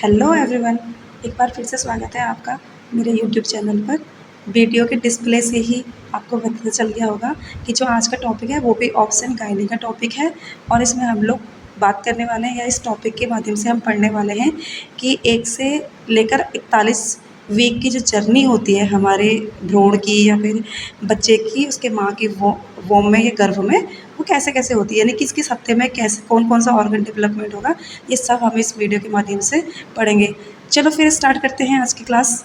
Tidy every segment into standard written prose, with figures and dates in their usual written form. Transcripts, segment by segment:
Hello everyone. एक बार फिर से स्वागत है आपका मेरे यूट्यूब चैनल पर। वीडियो के डिस्प्ले से ही आपको पता चल गया होगा कि जो आज का टॉपिक है वो भी ऑप्शन गाइनिंग का टॉपिक है। और इसमें हम लोग बात करने वाले हैं या इस टॉपिक के माध्यम से हम पढ़ने वाले हैं कि 1 से लेकर 41 वीक की जो जर्नी होती है हमारे भ्रूण की या फिर बच्चे की उसके माँ की वोम में या गर्भ में, वो कैसे-कैसे होती है, यानी किस-किस हफ्ते में कैसे कौन-कौन सा ऑर्गन डेवलपमेंट होगा, ये सब हम इस वीडियो के माध्यम से पढ़ेंगे। चलो फिर स्टार्ट करते हैं आज की क्लास।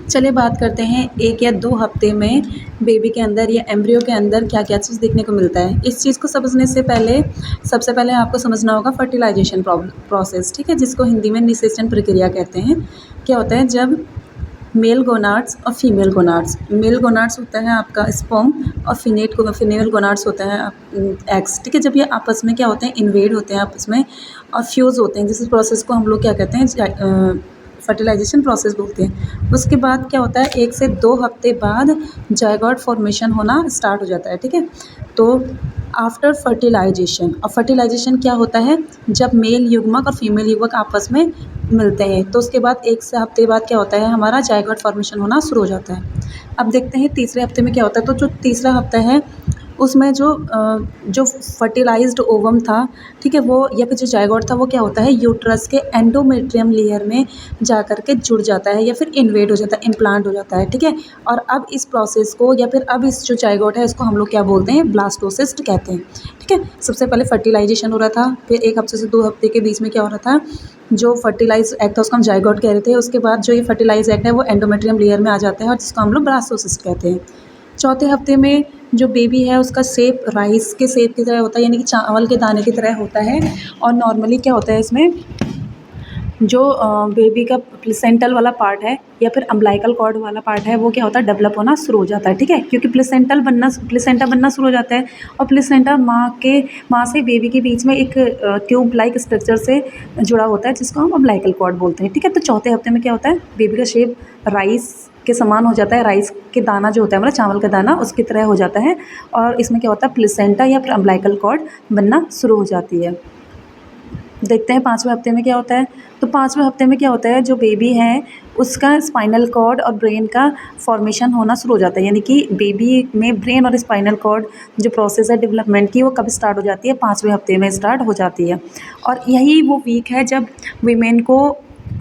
चलिए बात करते हैं 1 या 2 हफ्ते में बेबी के अंदर या एम्ब्रियो के अंदर क्या-क्या चीज़ देखने को मिलता है। इस चीज़ को समझने से पहले सबसे पहले आपको समझना होगा फर्टिलाइजेशन प्रोसेस, ठीक है, जिसको हिंदी में निषेचन प्रक्रिया कहते हैं। क्या होता है जब मेल गोनाड्स और फीमेल गोनाड्स, मेल गोनाड्स होता है आपका स्पर्म और फीमेल गोनाड्स होता है एग्स, ठीक है। जब ये आपस में क्या होते हैं, इन्वेड होते हैं आपस में और फ्यूज़ होते हैं, जिस प्रोसेस को हम लोग क्या कहते हैं फर्टिलाइजेशन प्रोसेस बोलते हैं। उसके बाद क्या होता है 1 से 2 हफ्ते बाद जायगोट फॉर्मेशन होना स्टार्ट हो जाता है, ठीक है। तो आफ्टर फर्टिलाइजेशन, और फर्टिलाइजेशन क्या होता है जब मेल युग्मक और फीमेल युग्मक आपस में मिलते हैं, तो उसके बाद 1 से हफ्ते बाद क्या होता है हमारा जायगोट फॉर्मेशन होना शुरू हो जाता है। अब देखते हैं तीसरे हफ्ते में क्या होता है। तो जो तीसरा हफ्ता है उसमें जो फर्टिलाइज्ड ओवम था, ठीक है, वो या फिर जो जायगोट था वो क्या होता है यूट्रस के एंडोमेट्रियम लेयर में जा कर के जुड़ जाता है या फिर इन्वेड हो जाता है, इम्प्लांट हो जाता है, ठीक है। और अब इस प्रोसेस को या फिर अब इस जो जायगोट है इसको हम लोग क्या बोलते हैं, ब्लास्टोसिस्ट कहते हैं, ठीक है। सबसे पहले फर्टिलाइजेशन हो रहा था, फिर 1 हफ्ते से 2 हफ्ते के बीच में क्या हो रहा था, जो फर्टिलाइज एग था उसको हम जायगोट कह रहे थे। उसके बाद जो ये फर्टिलाइज एग है वो एंडोमेट्रियम लेयर में आ जाता है और जिसको हम लोग ब्लास्टोसिस्ट कहते हैं। चौथे हफ्ते में जो बेबी है उसका शेप राइस के शेप की तरह होता है, यानी कि चावल के दाने की तरह होता है। और नॉर्मली क्या होता है इसमें जो बेबी का प्लेसेंटल वाला पार्ट है या फिर अम्बिलिकल कॉर्ड वाला पार्ट है वो क्या होता है डेवलप होना शुरू हो जाता है, ठीक है। क्योंकि प्लेसेंटा बनना शुरू हो जाता है और प्लेसेंटा माँ से बेबी के बीच में एक ट्यूब लाइक स्ट्रक्चर से जुड़ा होता है जिसको हम अम्बिलिकल कॉर्ड बोलते हैं, ठीक है। तो चौथे हफ्ते में क्या होता है बेबी का शेप राइस के समान हो जाता है, राइस के दाना जो होता है मतलब चावल का दाना उसकी तरह हो जाता है। और इसमें क्या होता है प्लेसेंटा या फिर अम्बिलिकल कॉर्ड बनना शुरू हो जाती है। देखते हैं 5वें हफ्ते में क्या होता है। तो 5वें हफ्ते में क्या होता है जो बेबी है उसका स्पाइनल कॉर्ड और ब्रेन का फॉर्मेशन होना शुरू हो जाता है, यानी कि बेबी में ब्रेन और स्पाइनल कॉर्ड जो प्रोसेस है डेवलपमेंट की वो कब स्टार्ट हो जाती है, 5वें हफ्ते में स्टार्ट हो जाती है। और यही वो वीक है जब वीमेन को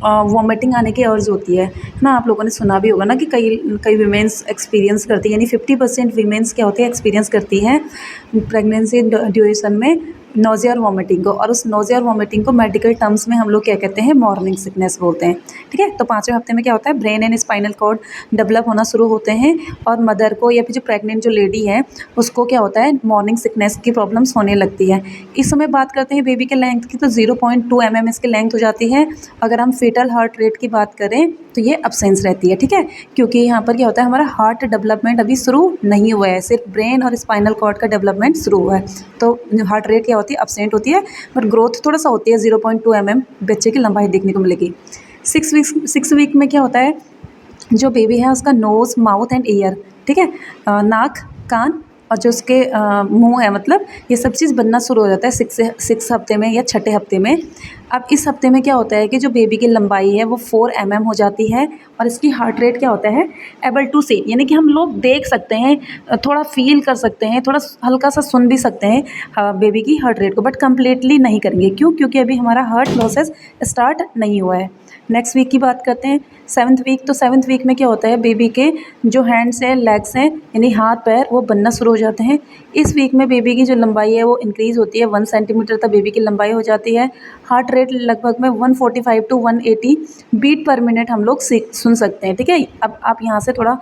वॉमिटिंग आने की अर्ज होती है ना। आप लोगों ने सुना भी होगा ना कि कई कई वीमेंस एक्सपीरियंस करती है, यानी 50% वीमेंस क्या होती है एक्सपीरियंस करती हैं प्रेगनेंसी ड्यूरेशन में नोज़िया और वॉमिटिंग को। और उस नोज़िया और वॉमिटिंग को मेडिकल टर्म्स में हम लोग क्या कहते हैं, मॉर्निंग सिकनेस बोलते हैं, ठीक है। तो 5वें हफ्ते में क्या होता है brain and spinal cord develop होना शुरू होते हैं और मदर को या फिर जो प्रेग्नेंट जो लेडी है उसको क्या होता है मॉर्निंग सिकनेस की प्रॉब्लम्स होने लगती है। इस समय बात करते हैं बेबी के लेंथ की, तो 0.2 mm इसकी लेंथ हो जाती है। अगर हम फेटल हार्ट रेट की बात करें तो ये अब्सेंस रहती है, ठीक है, क्योंकि यहाँ पर क्या होता है हमारा हार्ट डेवलपमेंट अभी शुरू नहीं हुआ है, सिर्फ ब्रेन और स्पाइनल कॉर्ड का डेवलपमेंट शुरू हुआ है। तो हार्ट रेट क्या होती है अब्सेंट होती है, बट ग्रोथ थोड़ा सा होती है, 0.2 mm बच्चे की लंबाई देखने को मिलेगी। 6 वीक में क्या होता है जो बेबी है उसका नोज़ माउथ एंड ईयर, ठीक है, नाक कान और जो उसके मुंह है मतलब ये सब चीज़ बनना शुरू हो जाता है 6 हफ्ते में या छठे हफ्ते में। अब इस हफ्ते में क्या होता है कि जो बेबी की लंबाई है वो 4 mm हो जाती है और इसकी हार्ट रेट क्या होता है एबल टू सी, यानी कि हम लोग देख सकते हैं, थोड़ा फील कर सकते हैं, थोड़ा हल्का सा सुन भी सकते हैं बेबी की हार्ट रेट को, बट कम्प्लीटली नहीं करेंगे। क्यों? क्योंकि अभी हमारा हार्ट प्रोसेस स्टार्ट नहीं हुआ है। नेक्स्ट वीक की बात करते हैं 7th वीक। तो 7th वीक में क्या होता है बेबी के जो हैंड्स हैं लेग्स हैं यानी हाथ पैर वो बनना शुरू हो जाते हैं। इस वीक में बेबी की जो लंबाई है वो इंक्रीज़ होती है, 1 सेंटीमीटर तक बेबी की लंबाई हो जाती है। हार्ट रेट लगभग में 145 to 180 बीट पर मिनट हम लोग सुन सकते हैं, ठीक है। अब आप यहाँ से थोड़ा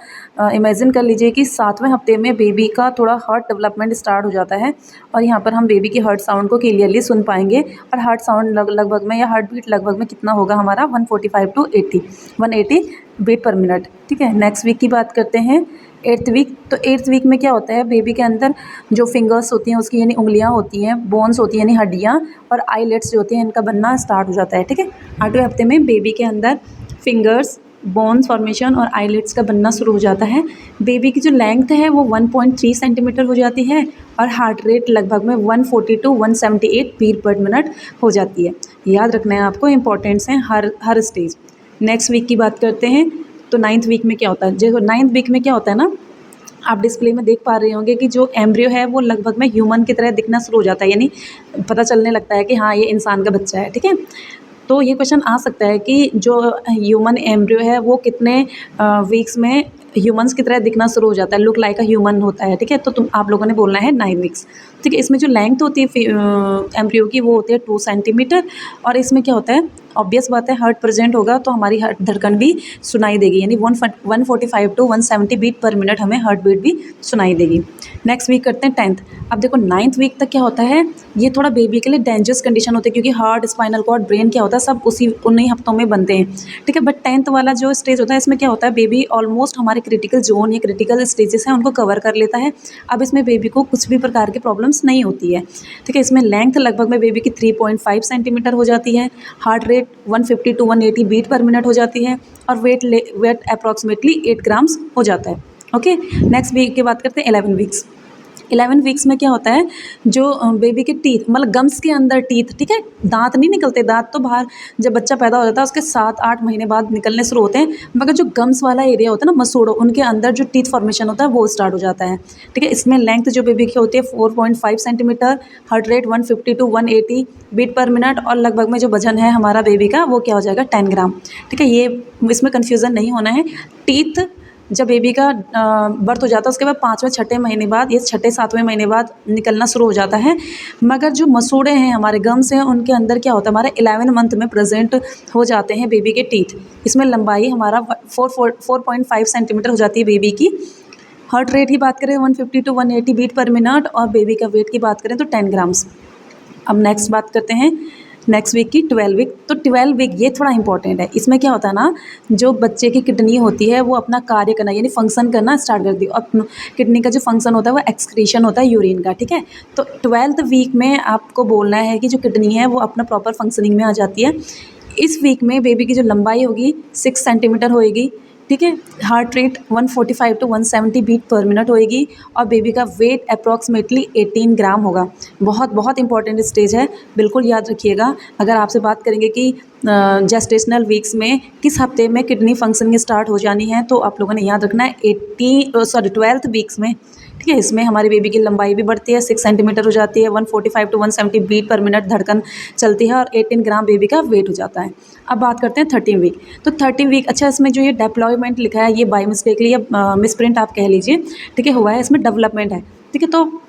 इमेजिन कर लीजिए कि 7वें हफ्ते में बेबी का थोड़ा हार्ट डेवलपमेंट स्टार्ट हो जाता है और यहाँ पर हम बेबी की हार्ट साउंड को क्लियरली सुन पाएंगे। और हार्ट साउंड लगभग में या हार्ट बीट लगभग में कितना होगा हमारा 145 to 180 बीट पर मिनट, ठीक है। नेक्स्ट वीक की बात करते हैं 8th वीक। तो 8th वीक में क्या होता है बेबी के अंदर जो फिंगर्स होती हैं उसकी यानी उंगलियां होती हैं, बोन्स होती हैं यानी हड्डियां और आईलेट्स जो होती हैं इनका बनना स्टार्ट हो जाता है, ठीक है। 8वें हफ्ते में बेबी के अंदर फिंगर्स बोन्स फॉर्मेशन और आईलिड्स का बनना शुरू हो जाता है। बेबी की जो लेंथ है वो 1.3 सेंटीमीटर हो जाती है और हार्ट रेट लगभग में 140 टू 178 बीट पर मिनट हो जाती है। याद रखना है आपको, इंपॉर्टेंट्स हैं हर स्टेज। नेक्स्ट वीक की बात करते हैं तो 9th वीक में क्या होता है। जो 9th वीक में क्या होता है ना, आप डिस्प्ले में देख पा रहे होंगे कि जो एम्ब्रियो है वो लगभग में ह्यूमन की तरह दिखना शुरू हो जाता है, यानी पता चलने लगता है कि हाँ ये इंसान का बच्चा है। ठीक है, तो ये क्वेश्चन आ सकता है कि जो ह्यूमन एम्ब्रियो है वो कितने वीक्स में ह्यूमंस की तरह दिखना शुरू हो जाता है, लुक लाइक अ ह्यूमन होता है। ठीक है, तो आप लोगों ने बोलना है 9 वीक्स। ठीक है, इसमें जो लेंथ होती है एम्ब्रियो की वो होती है 2 सेंटीमीटर। और इसमें क्या होता है, ऑब्वियस बात है हार्ट प्रेजेंट होगा तो हमारी हार्ट धड़कन भी सुनाई देगी, यानी 145 टू 170 बीट पर मिनट हमें हार्ट बीट भी सुनाई देगी। नेक्स्ट वीक करते हैं 10th। अब देखो 9th वीक तक क्या होता है, ये थोड़ा बेबी के लिए डेंजरस कंडीशन होती है क्योंकि हार्ट, स्पाइनल कॉर्ड, ब्रेन क्या होता है सब उन्हीं हफ्तों में बनते हैं। ठीक है, बट 10th वाला जो स्टेज होता है इसमें क्या होता है, बेबी ऑलमोस्ट हमारे क्रिटिकल जोन या क्रिटिकल स्टेजेस हैं उनको कवर कर लेता है। अब इसमें बेबी को कुछ भी प्रकार की प्रॉब्लम्स नहीं होती है। ठीक है, इसमें लेंथ लगभग में बेबी की 3.5 सेंटीमीटर हो जाती है, heart rate 150 to 180 beat per minute हो जाती है और वेट अप्रॉक्सीमेटली 8 ग्राम्स हो जाता है। ओके, नेक्स्ट वीक की बात करते हैं 11 वीक्स। 11 वीक्स में क्या होता है, जो बेबी के टीथ मतलब गम्स के अंदर टीथ, ठीक है, दांत नहीं निकलते, दांत तो बाहर जब बच्चा पैदा हो जाता है उसके 7-8 महीने बाद निकलने शुरू होते हैं, मगर जो गम्स वाला एरिया होता है ना मसूड़ों, उनके अंदर जो टीथ फॉर्मेशन होता है वो स्टार्ट हो जाता है। ठीक है, इसमें लेंथ जो बेबी की होती है 4.5 centimetre, heart rate 150 to 180 beat per minute और लगभग में जो वजन है हमारा बेबी का वो क्या हो जाएगा 10 ग्राम। ठीक है, ये इसमें कन्फ्यूज़न नहीं होना है। टीथ जब बेबी का बर्थ हो जाता है उसके बाद 5वें-6ठे महीने बाद, ये 6ठे-7वें महीने बाद निकलना शुरू हो जाता है, मगर जो मसूड़े हैं हमारे गम्स हैं उनके अंदर क्या होता है, हमारे 11 मंथ में प्रेजेंट हो जाते हैं बेबी के टीथ। इसमें लंबाई हमारा 4.5 सेंटीमीटर हो जाती है बेबी की। हार्ट रेट की बात करें 150 टू 180 बीट पर मिनट और बेबी का वेट की बात करें तो 10 ग्राम्स। अब नेक्स्ट बात करते हैं नेक्स्ट वीक की 12 वीक। तो 12 वीक ये थोड़ा इंपॉर्टेंट है। इसमें क्या होता है ना, जो बच्चे की किडनी होती है वो अपना कार्य करना यानी फंक्शन करना स्टार्ट कर दी। और किडनी का जो फंक्शन होता है वो एक्सक्रीशन होता है यूरिन का। ठीक है, तो 12th वीक में आपको बोलना है कि जो किडनी है वो अपना प्रॉपर फंक्शनिंग में आ जाती है। इस वीक में बेबी की जो लंबाई होगी 6 सेंटीमीटर होएगी। ठीक है, heart rate 145 to 170 beat per minute होएगी और बेबी का वेट अप्रॉक्सीमेटली 18 ग्राम होगा। बहुत बहुत इंपॉर्टेंट स्टेज है, बिल्कुल याद रखिएगा। अगर आपसे बात करेंगे कि जेस्टेशनल वीक्स में किस हफ्ते में किडनी फंक्शनिंग स्टार्ट हो जानी है, तो आप लोगों ने याद रखना है 12th वीक्स में। ठीक है, इसमें हमारी बेबी की लंबाई भी बढ़ती है, 6 सेंटीमीटर हो जाती है, 145 टू 170 बीट पर मिनट धड़कन चलती है और 18 ग्राम बेबी का वेट हो जाता है। अब बात करते हैं 13 वीक। तो 13 वीक, अच्छा इसमें जो ये डेप्लॉयमेंट लिखा है ये बाय मिस्टेकली या मिसप्रिंट आप कह लीजिए, ठीक है, हुआ है, इसमें डेवलपमेंट है। ठीक है, तो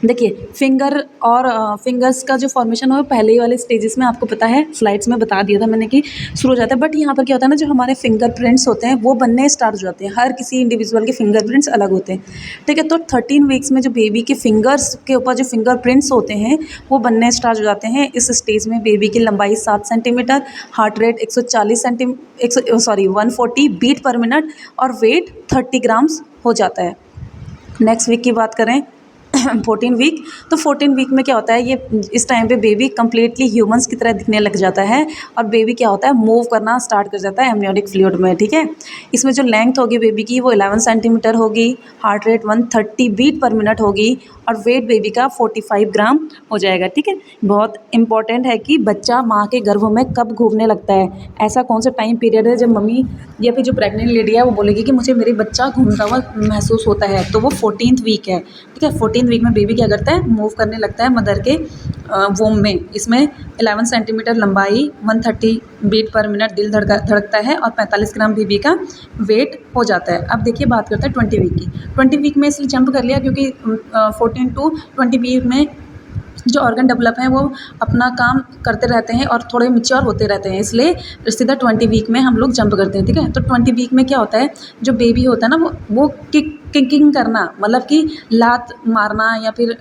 देखिए फिंगर और फिंगर्स का जो फॉर्मेशन है पहले ही वाले स्टेजेस में आपको पता है, स्लाइड्स में बता दिया था मैंने कि शुरू हो जाता है। बट यहाँ पर क्या होता है ना, जो हमारे फिंगरप्रिंट्स होते हैं वो बनने स्टार्ट हो जाते हैं। हर किसी इंडिविजुअल के फिंगरप्रिंट्स अलग होते हैं। ठीक है, तो 13 वीक्स में जो बेबी के फिंगर्स के ऊपर जो फिंगरप्रिंट्स होते हैं वो बनने स्टार्ट हो जाते हैं। इस स्टेज में बेबी की लंबाई 7 centimetre, heart rate 140 beat per minute और वेट 30 ग्राम्स हो जाता है। नेक्स्ट वीक की बात करें 14 वीक। तो 14 वीक में क्या होता है, ये इस टाइम पे बेबी कम्प्लीटली ह्यूमंस की तरह दिखने लग जाता है और बेबी क्या होता है मूव करना स्टार्ट कर जाता है एमनियोटिक फ्लूइड में। ठीक है, इसमें जो लेंथ होगी बेबी की वो 11 सेंटीमीटर होगी, heart rate 130 beat per minute होगी और वेट बेबी का 45 ग्राम हो जाएगा। ठीक है, बहुत इंपॉर्टेंट है कि बच्चा माँ के गर्भ में कब घूमने लगता है। ऐसा कौन सा टाइम पीरियड है जब मम्मी या फिर जो प्रेग्नेंट लेडी है वो बोलेगी कि मुझे मेरे बच्चा घूमता हुआ महसूस होता है, तो वो 14th वीक है। ठीक है, 14th वीक में बेबी क्या करता है, मूव करने लगता है मदर के वोम में। इसमें 11 सेंटीमीटर लंबाई, 130 बीट पर मिनट दिल धड़कता है और 45 ग्राम बेबी का वेट हो जाता है। अब देखिए बात करते हैं 20 वीक की। 20 वीक में इसलिए जंप कर लिया क्योंकि 14 टू 20 वीक में जो ऑर्गन डेवलप हैं वो अपना काम करते रहते हैं और थोड़े मैच्योर होते रहते हैं, इसलिए सीधा 20 वीक में हम लोग जंप करते हैं। ठीक है, तो 20 वीक में क्या होता है, जो बेबी होता है ना वो किकिंग करना, मतलब कि लात मारना या फिर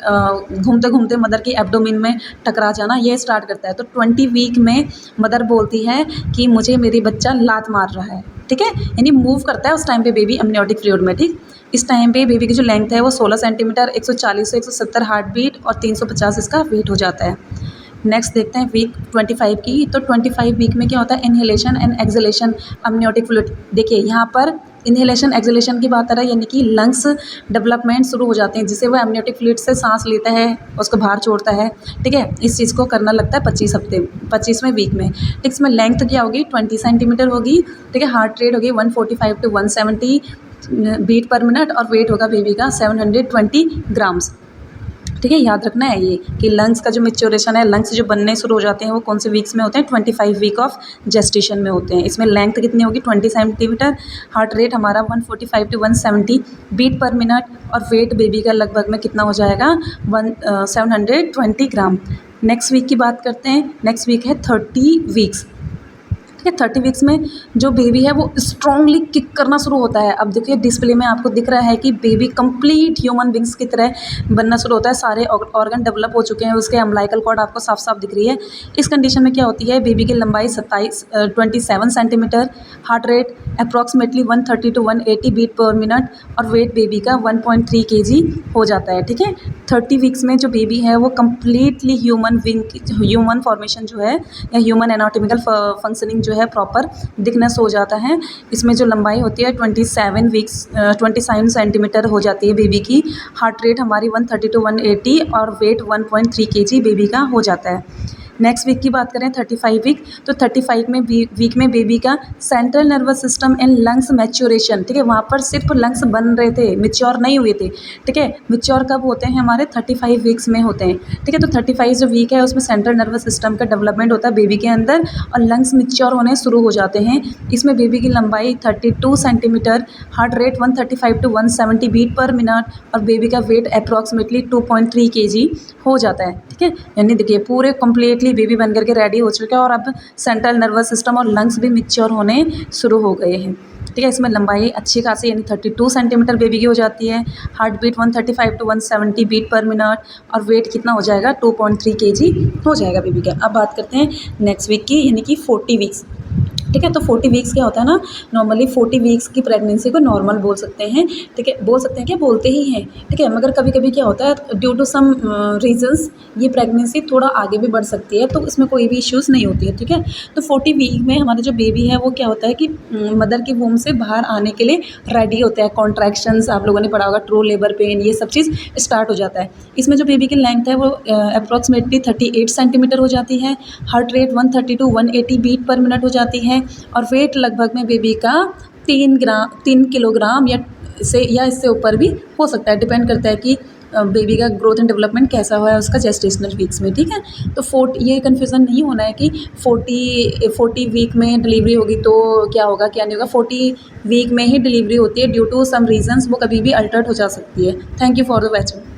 घूमते घूमते मदर की एब्डोमेन में टकरा जाना, ये स्टार्ट करता है। तो 20 वीक में मदर बोलती है कि मुझे मेरी बच्चा लात मार रहा है। ठीक है, यानी मूव करता है उस टाइम पे बेबी एमनियोटिक फ्लूइड में। ठीक, इस टाइम पे बेबी की जो लेंथ है वो 16 सेंटीमीटर, 140 से 170 हार्ट बीट और 350 इसका वेट हो जाता है। नेक्स्ट देखते हैं वीक 25 की। तो 25 वीक में क्या होता है, इनहेलेशन एंड एक्सहेलेशन अमनियोटिक फ्लूइड। देखिए यहाँ पर इनहेलेशन एक्सहेलेशन की बात आ रहा है, यानी कि लंग्स डेवलपमेंट शुरू हो जाते हैं, जिससे वो एमनियोटिक फ्लूइड से सांस लेता है, उसको बाहर छोड़ता है। ठीक है, इस चीज़ को करना लगता है 25वें वीक में। ठीक, इसमें लेंथ क्या होगी, 20 सेंटीमीटर होगी। ठीक है, हार्ट रेट होगी 145 to 170 बीट पर मिनट, और वेट होगा बेबी का 720 ग्राम्स। ठीक है, याद रखना है ये कि लंग्स का जो मेच्योरेशन है, लंग्स जो बनने शुरू हो जाते हैं वो कौन से वीक्स में होते हैं, 25 वीक ऑफ जेस्टेशन में होते हैं। इसमें लेंथ कितनी होगी, 20 सेंटीमीटर, हार्ट रेट हमारा 145 to 170 बीट पर मिनट, और वेट बेबी का लगभग में कितना हो जाएगा, 720 ग्राम। नेक्स्ट वीक की बात करते हैं। नेक्स्ट वीक है 30 वीक्स। ठीक है, 30 वीक्स में जो बेबी है वो स्ट्रांगली किक करना शुरू होता है। अब देखिए डिस्प्ले में आपको दिख रहा है कि बेबी कंप्लीट ह्यूमन बींग्स की तरह बनना शुरू होता है, सारे ऑर्गन डेवलप हो चुके हैं, उसके अम्बिलिकल कॉर्ड आपको साफ साफ दिख रही है। इस कंडीशन में क्या होती है, बेबी की लंबाई 27 centimetre, heart rate approximately 130 to 180 beat per minute, और वेट बेबी का 1.3 kg हो जाता है। ठीक है, 30 वीक्स में जो बेबी है वो कम्प्लीटली ह्यूमन फॉर्मेशन जो है, या ह्यूमन एनाटॉमिकल फंक्शनिंग जो है प्रॉपर दिखना हो जाता है। इसमें जो लंबाई होती है 27 सेंटीमीटर हो जाती है बेबी की। हार्ट रेट हमारी 130 to 180, और वेट 1.3 kg बेबी का हो जाता है। नेक्स्ट वीक की बात करें 35 वीक, तो 35 में वीक में बेबी का central nervous system and lungs maturation. ठीक है, वहाँ पर सिर्फ लंग्स बन रहे थे, मिच्योर नहीं हुए थे। ठीक है, मिच्योर कब होते हैं, हमारे 35 वीक्स में होते हैं। ठीक है, तो 35 जो वीक है उसमें सेंट्रल नर्वस सिस्टम का डेवलपमेंट होता है बेबी के अंदर, और लंग्स मिच्योर होने शुरू हो जाते हैं। इसमें बेबी की लंबाई 32 centimetre, heart rate 135 to 170 beat per minute, और बेबी का वेट अप्रॉक्सीमेटली 2.3 kg हो जाता है। ठीक है, यानी देखिए पूरे कम्प्लीटली बेबी बन करके रेडी हो चुके हैं, और अब सेंट्रल नर्वस सिस्टम और लंग्स भी मिच्योर होने शुरू हो गए हैं। ठीक है, इसमें लंबाई अच्छी खासी यानी 32 सेंटीमीटर बेबी की हो जाती है, heart beat 135 to 170 beat per minute, और वेट कितना हो जाएगा, 2.3 kg हो जाएगा बेबी का। अब बात करते हैं नेक्स्ट वीक की, यानी कि 40 वीक्स। ठीक है, तो 40 वीक्स क्या होता है ना, नॉर्मली 40 वीक्स की प्रेगनेंसी को नॉर्मल बोल सकते हैं। ठीक है, बोल सकते हैं, क्या बोलते ही हैं। ठीक है, मगर कभी कभी क्या होता है, ड्यू टू सम रीजंस ये प्रेगनेंसी थोड़ा आगे भी बढ़ सकती है, तो इसमें कोई भी इश्यूज़ नहीं होती है। ठीक है, तो 40 वीक में हमारा जो बेबी है वो क्या होता है कि मदर की वूम से बाहर आने के लिए रेडी होता है। कॉन्ट्रैक्शंस आप लोगों ने पढ़ा होगा, ट्रू लेबर पेन, ये सब चीज़ स्टार्ट हो जाता है। इसमें जो बेबी की लेंथ है वो अप्रॉक्सीमेटली 38 सेंटीमीटर हो जाती है, heart rate 130 to 180 beat per minute हो जाती है, और वेट लगभग में बेबी का 3 किलोग्राम या इससे ऊपर भी हो सकता है। डिपेंड करता है कि बेबी का ग्रोथ एंड डेवलपमेंट कैसा हुआ है उसका जेस्टेशनल वीक्स में। ठीक है, तो ये कन्फ्यूज़न नहीं होना है कि 40 वीक में डिलीवरी होगी तो क्या होगा क्या नहीं होगा। 40 वीक में ही डिलीवरी होती है, ड्यू टू सम रीजंस वो कभी भी अल्टर्ड हो जा सकती है। Thank you for the watching.